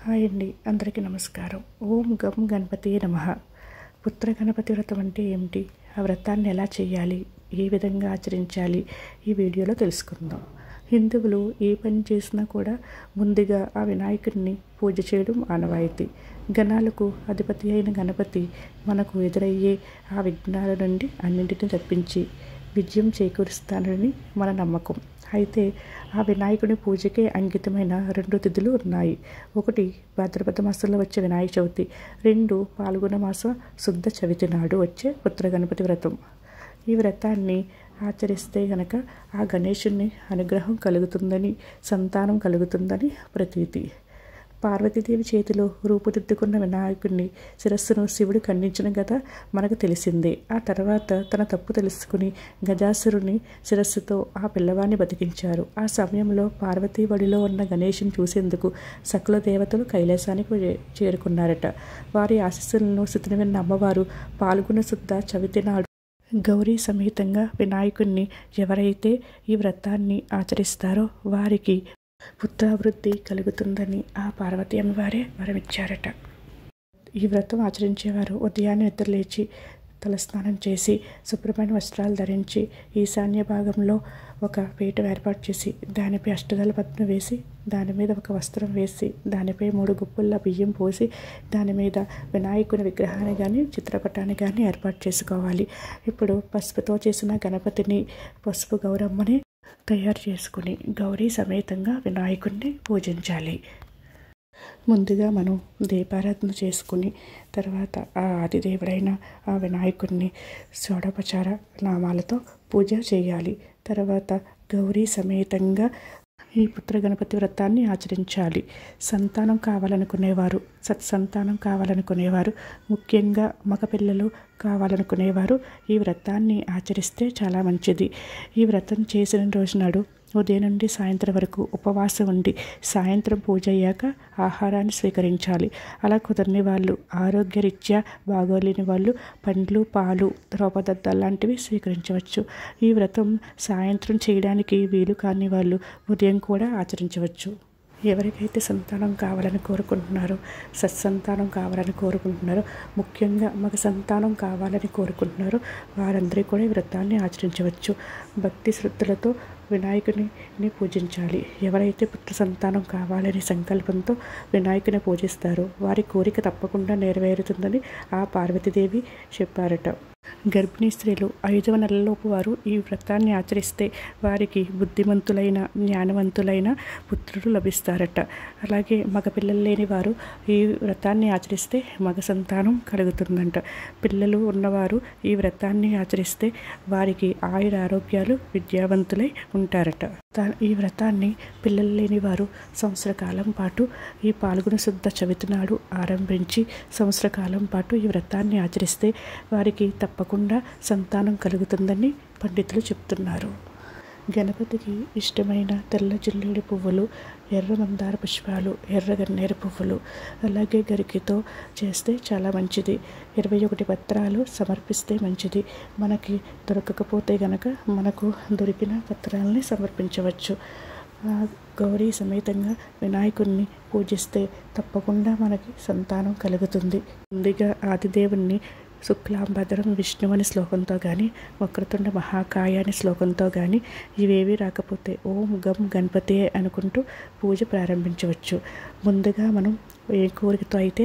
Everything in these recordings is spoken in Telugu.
హాయ్ అండి, అందరికీ నమస్కారం. ఓం గం గణపతియే నమః. పుత్ర గణపతి వ్రతం అంటే ఏమిటి? ఆ వ్రతాన్ని ఎలా చేయాలి? ఏ విధంగా ఆచరించాలి? ఈ వీడియోలో తెలుసుకుందాం. హిందువులు ఏ పని చేసినా కూడా ముందుగా ఆ వినాయకుడిని పూజ చేయడం ఆనవాయితీ. గణాలకు అధిపతి అయిన గణపతి మనకు ఎదురయ్యే ఆ విఘ్నాల నుండి అన్నింటినీ తప్పించి విజయం చేకూరుస్తానని మన నమ్మకం. అయితే ఆ వినాయకుడి పూజకే అంకితమైన 2 తిథులు ఉన్నాయి. ఒకటి భాద్రపద మాసంలో వచ్చే వినాయక చవితి, 2 పాల్గొన మాస శుద్ధ చవితి నాడు వచ్చే పుత్ర గణపతి వ్రతం. ఈ వ్రతాన్ని ఆచరిస్తే గనక ఆ గణేశుని అనుగ్రహం కలుగుతుందని, సంతానం కలుగుతుందని ప్రతీతి. పార్వతీదేవి చేతిలో రూపుదిద్దుకున్న వినాయకుడిని శిరస్సును శివుడు ఖండించిన కథ మనకు తెలిసిందే. ఆ తర్వాత తన తప్పు తెలుసుకుని గజాసురుని శిరస్సుతో ఆ పిల్లవాడిని బతికించారు. ఆ సమయంలో పార్వతీ ఒడిలో ఉన్న గణేశుని చూసేందుకు సకల దేవతలు కైలాసానికి చేరుకున్నారట. వారి ఆశీస్సులను స్థితిని విన్న అమ్మవారు పాల్గొన శుద్ధ చవితి నాడు గౌరీ సమేతంగా వినాయకుడిని ఎవరైతే ఈ వ్రతాన్ని ఆచరిస్తారో వారికి పుత్రాభివృద్ధి కలుగుతుందని ఆ పార్వతీ అమ్మవారే వరమిచ్చారట. ఈ వ్రతం ఆచరించేవారు ఉదయాన్నే నిద్రలేచి తలస్నానం చేసి శుభ్రమైన వస్త్రాలు ధరించి ఈశాన్య భాగంలో ఒక పీఠం ఏర్పాటు చేసి దానిపై అష్టదళ పద్మం వేసి దాని మీద ఒక వస్త్రం వేసి దానిపై 3 గుప్పుల బియ్యం పోసి దాని మీద వినాయకుని విగ్రహాన్ని కానీ చిత్రపటాన్ని కానీ ఏర్పాటు చేసుకోవాలి. ఇప్పుడు పసుపుతో చేసిన గణపతిని, పసుపు గౌరమ్మని తయారు చేసుకుని గౌరీ సమేతంగా వినాయకుడిని పూజించాలి. ముందుగా మనం దీపారాధన చేసుకుని తర్వాత ఆ ఆదిదేవుడైన ఆ వినాయకుడిని షోడోపచార నామాలతో పూజ చేయాలి. తర్వాత గౌరీ సమేతంగా ఈ పుత్ర గణపతి వ్రతాన్ని ఆచరించాలి. సంతానం కావాలనుకునేవారు, సత్సంతానం కావాలనుకునేవారు, ముఖ్యంగా మగపిల్లలు కావాలనుకునేవారు ఈ వ్రతాన్ని ఆచరిస్తే చాలా మంచిది. ఈ వ్రతం చేసిన రోజు నాడు ఉదయం నుండి సాయంత్రం వరకు ఉపవాసం ఉండి సాయంత్రం పూజ అయ్యాక ఆహారాన్ని స్వీకరించాలి. అలా కుదరని వాళ్ళు, ఆరోగ్యరీత్యా బాగోలేని వాళ్ళు పండ్లు, పాలు, ద్రవపదార్థాలు లాంటివి స్వీకరించవచ్చు. ఈ వ్రతం సాయంత్రం చేయడానికి వీలు కాని వాళ్ళు ఉదయం కూడా ఆచరించవచ్చు. ఎవరికైతే సంతానం కావాలని కోరుకుంటున్నారో, సత్సంతానం కావాలని కోరుకుంటున్నారో, ముఖ్యంగా మగ సంతానం కావాలని కోరుకుంటున్నారో వారందరూ కూడా ఈ వ్రతాన్ని ఆచరించవచ్చు. భక్తి శ్రద్ధలతో వినాయకుడిని పూజించాలి. ఎవరైతే పుత్ర సంతానం కావాలని సంకల్పంతో వినాయకుని పూజిస్తారో వారి కోరిక తప్పకుండా నెరవేరుతుందని ఆ పార్వతీదేవి చెప్పారట. గర్భిణీ స్త్రీలు 5వ నెలలోపు వారు ఈ వ్రతాన్ని ఆచరిస్తే వారికి బుద్ధిమంతులైన, జ్ఞానవంతులైన పుత్రులు లభిస్తారట. అలాగే మగపిల్లలు లేని వారు ఈ వ్రతాన్ని ఆచరిస్తే మగ సంతానం కలుగుతుందంట. పిల్లలు ఉన్నవారు ఈ వ్రతాన్ని ఆచరిస్తే వారికి ఆయుర ఆరోగ్యాలు, విద్యావంతులై ఉంటారట. ఈ వ్రతాన్ని పిల్లలు లేని వారు సంవత్సర కాలం పాటు ఈ పాల్గొన శుద్ధ చవితి నాడు ఆరంభించి సంవత్సర కాలం పాటు ఈ వ్రతాన్ని ఆచరిస్తే వారికి తప్పకుండా సంతానం కలుగుతుందని పండితులు చెప్తున్నారు. గణపతికి ఇష్టమైన తెల్ల జిల్లేడు పువ్వులు, ఎర్ర మందార పుష్పాలు, ఎర్ర గన్నేరు పువ్వులు, అలాగే గరికతో చేస్తే చాలా మంచిది. 21 పత్రాలు సమర్పిస్తే మంచిది. మనకి దొరకకపోతే గనక మనకు దొరికిన పత్రాలని సమర్పించవచ్చు. గౌరీ సమేతంగా వినాయకుడిని పూజిస్తే తప్పకుండా మనకి సంతానం కలుగుతుంది. ముందుగా ఆదిదేవుణ్ణి శుక్లాంబరధరం విష్ణువు అనే శ్లోకంతో కానీ, వక్రతుండ మహాకాయ అనే శ్లోకంతో కానీ, ఇవేవి రాకపోతే ఓం గం గణపతియే అనుకుంటూ పూజ ప్రారంభించవచ్చు. ముందుగా మనం ఏ కోరికతో అయితే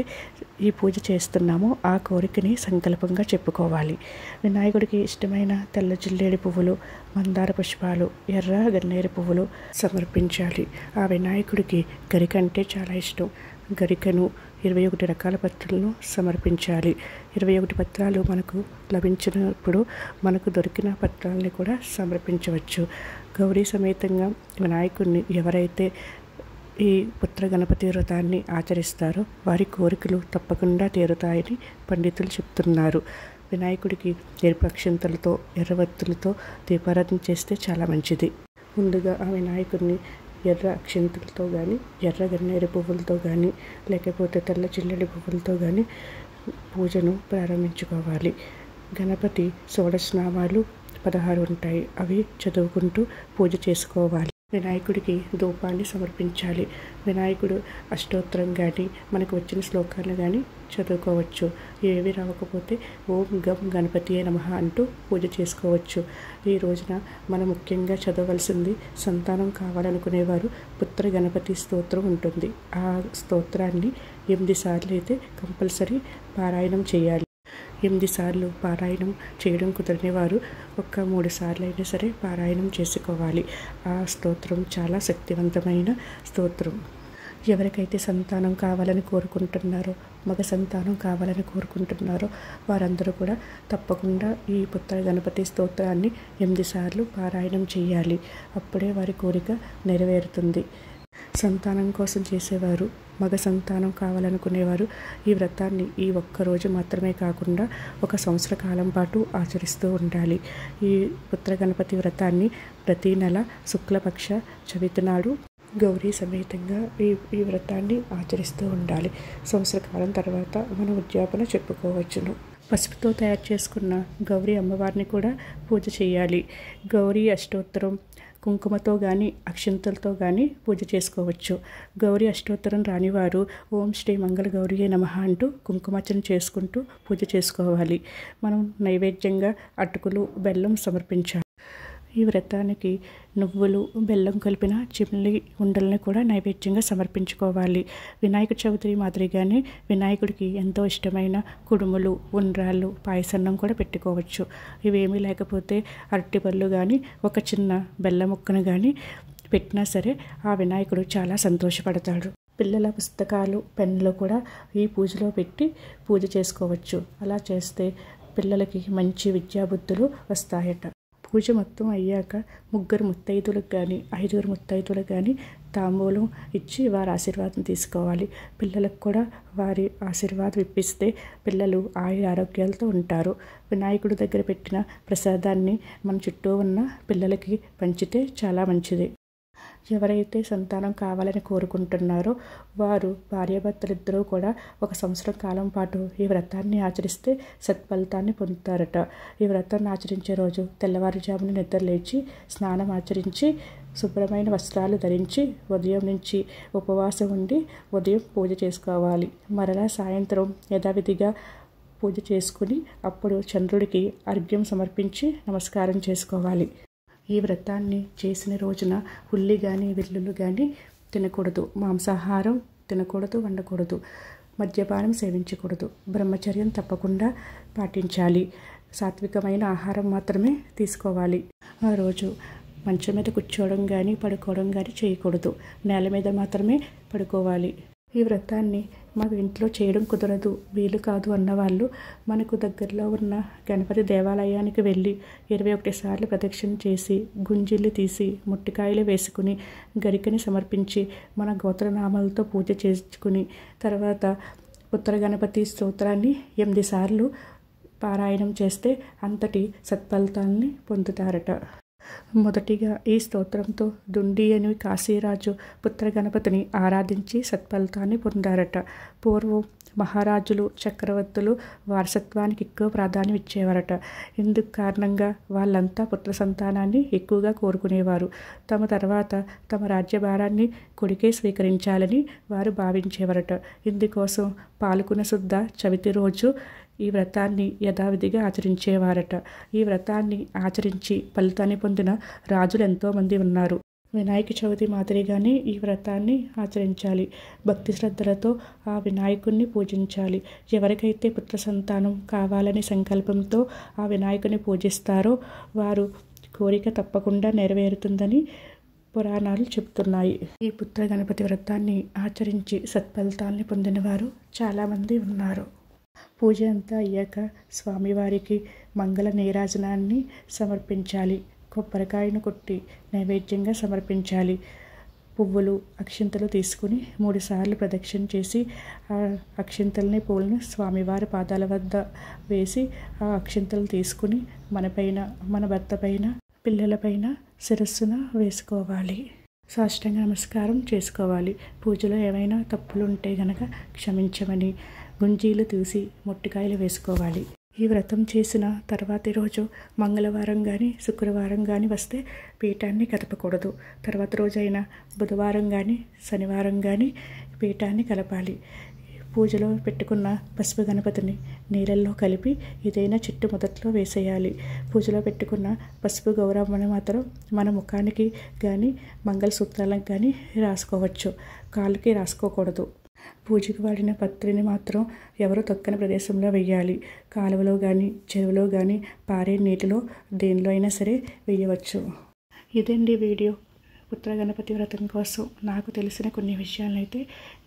ఈ పూజ చేస్తున్నామో ఆ కోరికని సంకల్పంగా చెప్పుకోవాలి. వినాయకుడికి ఇష్టమైన తెల్ల జిల్లేడు పువ్వులు, మందార పుష్పాలు, ఎర్ర గన్నేరు పువ్వులు సమర్పించాలి. ఆ వినాయకుడికి గరిక అంటే చాలా ఇష్టం. గరికను 21 రకాల పత్రాలను సమర్పించాలి. 21 పత్రాలు మనకు లభించినప్పుడు మనకు దొరికిన పత్రాలని కూడా సమర్పించవచ్చు. గౌరీ సమేతంగా వినాయకుడిని ఎవరైతే ఈ పుత్ర గణపతి వ్రతాన్ని ఆచరిస్తారో వారి కోరికలు తప్పకుండా తీరుతాయని పండితులు చెప్తున్నారు. వినాయకుడికి ఎరుపు అక్షింతలతో, ఎర్రవత్తులతో దీపారాధన చేస్తే చాలా మంచిది. ముందుగా ఆ వినాయకుడిని ఎర్ర అక్షింతలతో కానీ, ఎర్ర గన్నేరు పువ్వులతో కానీ, లేకపోతే తెల్ల జిల్లేడు పువ్వులతో కానీ పూజను ప్రారంభించుకోవాలి. గణపతి షోడశనామాలు 16 ఉంటాయి. అవి చదువుకుంటూ పూజ చేసుకోవాలి. వినాయకుడికి ధూపాన్ని సమర్పించాలి. వినాయకుడు అష్టోత్తరం కానీ మనకు వచ్చిన శ్లోకాలు కానీ చదువుకోవచ్చు. ఏవి రావకపోతే ఓం గం గణపతియే నమః అంటూ పూజ చేసుకోవచ్చు. ఈ రోజున మనం ముఖ్యంగా చదవవలసింది సంతానం కావాలనుకునేవారు పుత్ర గణపతి స్తోత్రం ఉంటుంది. ఆ స్తోత్రాన్ని 8 సార్లు అయితే కంపల్సరీ పారాయణం చేయాలి. 8 సార్లు పారాయణం చేయడం కుదరని వారు ఒక 3 సార్లు అయినా సరే పారాయణం చేసుకోవాలి. ఆ స్తోత్రం చాలా శక్తివంతమైన స్తోత్రం. ఎవరికైతే సంతానం కావాలని కోరుకుంటున్నారో, మగ సంతానం కావాలని కోరుకుంటున్నారో వారందరూ కూడా తప్పకుండా ఈ పుత్ర గణపతి స్తోత్రాన్ని 8 సార్లు పారాయణం చేయాలి. అప్పుడే వారి కోరిక నెరవేరుతుంది. సంతానం కోసం చేసేవారు, మగ సంతానం కావాలనుకునేవారు ఈ వ్రతాన్ని ఈ ఒక్కరోజు మాత్రమే కాకుండా 1 సంవత్సర కాలం పాటు ఆచరిస్తూ ఉండాలి. ఈ పుత్ర గణపతి వ్రతాన్ని ప్రతి నెల శుక్లపక్ష చవితి నాడు గౌరీ సమేతంగా ఈ వ్రతాన్ని ఆచరిస్తూ ఉండాలి. సంవత్సర కాలం తర్వాత మనం ఉద్యాపన చెప్పుకోవచ్చును. పసుపుతో తయారు చేసుకున్న గౌరీ అమ్మవారిని కూడా పూజ చేయాలి. గౌరీ అష్టోత్తరం కుంకుమతో కానీ అక్షింతలతో కానీ పూజ చేసుకోవచ్చు. గౌరీ అష్టోత్తరం రానివారు ఓం శ్రీ మంగళ గౌరియే నమః అంటూ కుంకుమార్చన చేసుకుంటూ పూజ చేసుకోవాలి. మనం నైవేద్యంగా అటుకులు, బెల్లం సమర్పించాలి. ఈ వ్రతానికి నువ్వులు, బెల్లం కలిపిన చిమ్లి ఉండల్ని కూడా నైవేద్యంగా సమర్పించుకోవాలి. వినాయక చవితి మాదిరిగానే వినాయకుడికి ఎంతో ఇష్టమైన కుడుములు, ఉండ్రాళ్ళు, పాయసన్నం కూడా పెట్టుకోవచ్చు. ఇవేమీ లేకపోతే అరటిపళ్ళు కానీ ఒక చిన్న బెల్లం ముక్కను కానీ పెట్టినా సరే ఆ వినాయకుడు చాలా సంతోషపడతాడు. పిల్లల పుస్తకాలు, పెన్నులు కూడా ఈ పూజలో పెట్టి పూజ చేసుకోవచ్చు. అలా చేస్తే పిల్లలకి మంచి విద్యాబుద్ధులు వస్తాయట. పూజ మొత్తం అయ్యాక 3 ముత్తైదులకు కానీ 5 ముత్తైదులకు కానీ తాంబూలం ఇచ్చి వారి ఆశీర్వాదం తీసుకోవాలి. పిల్లలకు కూడా వారి ఆశీర్వాదం ఇప్పిస్తే పిల్లలు ఆరోగ్యాలతో ఉంటారు. వినాయకుడి దగ్గర పెట్టిన ప్రసాదాన్ని మన చుట్టూ ఉన్న పిల్లలకి పంచితే చాలా మంచిది. ఎవరైతే సంతానం కావాలని కోరుకుంటున్నారో వారు భార్యాభర్తలిద్దరూ కూడా 1 సంవత్సరం కాలం పాటు ఈ వ్రతాన్ని ఆచరిస్తే సత్ఫలితాన్ని పొందుతారట. ఈ వ్రతాన్ని ఆచరించే రోజు తెల్లవారుజామున నిద్ర లేచి స్నానం ఆచరించి శుభ్రమైన వస్త్రాలు ధరించి ఉదయం నుంచి ఉపవాసం ఉండి ఉదయం పూజ చేసుకోవాలి. మరలా సాయంత్రం యథావిధిగా పూజ చేసుకుని అప్పుడు చంద్రుడికి అర్ఘ్యం సమర్పించి నమస్కారం చేసుకోవాలి. ఈ వ్రతాన్ని చేసిన రోజున ఉల్లి కానీ వెల్లుల్లి కానీ తినకూడదు. మాంసాహారం తినకూడదు, వండకూడదు. మద్యపానం సేవించకూడదు. బ్రహ్మచర్యం తప్పకుండా పాటించాలి. సాత్వికమైన ఆహారం మాత్రమే తీసుకోవాలి. ఆ రోజు మంచం మీద కూర్చోవడం కానీ పడుకోవడం కానీ చేయకూడదు. నేల మీద మాత్రమే పడుకోవాలి. ఈ వ్రతాన్ని మాకు ఇంట్లో చేయడం కుదరదు, వీలు కాదు అన్నవాళ్ళు మనకు దగ్గరలో ఉన్న గణపతి దేవాలయానికి వెళ్ళి 21 సార్లు ప్రదక్షిణ చేసి గుంజిళ్ళు తీసి ముట్టికాయలు వేసుకుని గరికని సమర్పించి మన గోత్రనామాలతో పూజ చేసుకుని తర్వాత పుత్ర గణపతి స్తోత్రాన్ని 8 సార్లు పారాయణం చేస్తే అంతటి సత్ఫలితాన్ని పొందుతారట. మొదటిగా ఈ స్తోత్రంతో దుండి అని కాశీరాజు పుత్ర గణపతిని ఆరాధించి సత్ఫలితాన్ని పొందారట. పూర్వం మహారాజులు, చక్రవర్తులు వారసత్వానికి ఎక్కువ ప్రాధాన్యం ఇచ్చేవారట. ఇందుకు కారణంగా వాళ్ళంతా పుత్ర సంతానాన్ని ఎక్కువగా కోరుకునేవారు. తమ తర్వాత తమ రాజ్యభారాన్ని కొడుకే స్వీకరించాలని వారు భావించేవారట. ఇందుకోసం పాల్గొన శుద్ధ చవితి రోజు ఈ వ్రతాన్ని యథావిధిగా ఆచరించేవారట. ఈ వ్రతాన్ని ఆచరించి ఫలితాన్ని పొందిన రాజులు ఎంతోమంది ఉన్నారు. వినాయక చవితి మాదిరిగానే ఈ వ్రతాన్ని ఆచరించాలి. భక్తి శ్రద్ధలతో ఆ వినాయకుడిని పూజించాలి. ఎవరికైతే పుత్ర సంతానం కావాలని సంకల్పంతో ఆ వినాయకుని పూజిస్తారో వారు కోరిక తప్పకుండా నెరవేరుతుందని పురాణాలు చెప్తున్నాయి. ఈ పుత్ర గణపతి వ్రతాన్ని ఆచరించి సత్ఫలితాన్ని పొందిన వారు చాలామంది ఉన్నారు. పూజ అంతా అయ్యాక స్వామివారికి మంగళ నీరాజనాన్ని సమర్పించాలి. కొబ్బరికాయను కొట్టి నైవేద్యంగా సమర్పించాలి. పువ్వులు, అక్షింతలు తీసుకుని 3 సార్లు ప్రదక్షిణ చేసి ఆ అక్షింతల్ని, పూలను స్వామివారి పాదాల వద్ద వేసి ఆ అక్షింతలు తీసుకుని మనపైన, మన భర్త పైన, పిల్లలపైన శిరస్సున వేసుకోవాలి. సాష్టాంగ నమస్కారం చేసుకోవాలి. పూజలో ఏమైనా తప్పులు ఉంటే గనక క్షమించమని గుంజీలు తీసి మొట్టికాయలు వేసుకోవాలి. ఈ వ్రతం చేసిన తర్వాతి రోజు మంగళవారం కానీ శుక్రవారం కానీ వస్తే పీఠాన్ని కదపకూడదు. తర్వాత రోజైన బుధవారం కానీ శనివారం కానీ పీఠాన్ని కలపాలి. పూజలో పెట్టుకున్న పసుపు గణపతిని నీళ్ళల్లో కలిపి ఏదైనా చెట్టు మొదట్లో వేసేయాలి. పూజలో పెట్టుకున్న పసుపు గౌరమ్మని మాత్రం మన ముఖానికి కానీ మంగళసూత్రాలకు కానీ రాసుకోవచ్చు, కాళ్ళకి రాసుకోకూడదు. పూజకు వాడిన పత్రిని మాత్రం ఎవరు తొక్కని ప్రదేశంలో వేయాలి. కాలువలో కానీ చెరువులో కానీ పారే నీటిలో దేనిలో అయినా సరే వేయవచ్చు. ఇదండి వీడియో. పుత్ర గణపతి వ్రతం కోసం నాకు తెలిసిన కొన్ని విషయాలను అయితే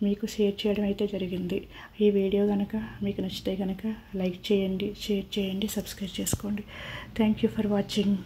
మీకు షేర్ చేయడం అయితే జరిగింది. ఈ వీడియో కనుక మీకు నచ్చితే కనుక లైక్ చేయండి, షేర్ చేయండి, సబ్స్క్రైబ్ చేసుకోండి. Thank you for watching.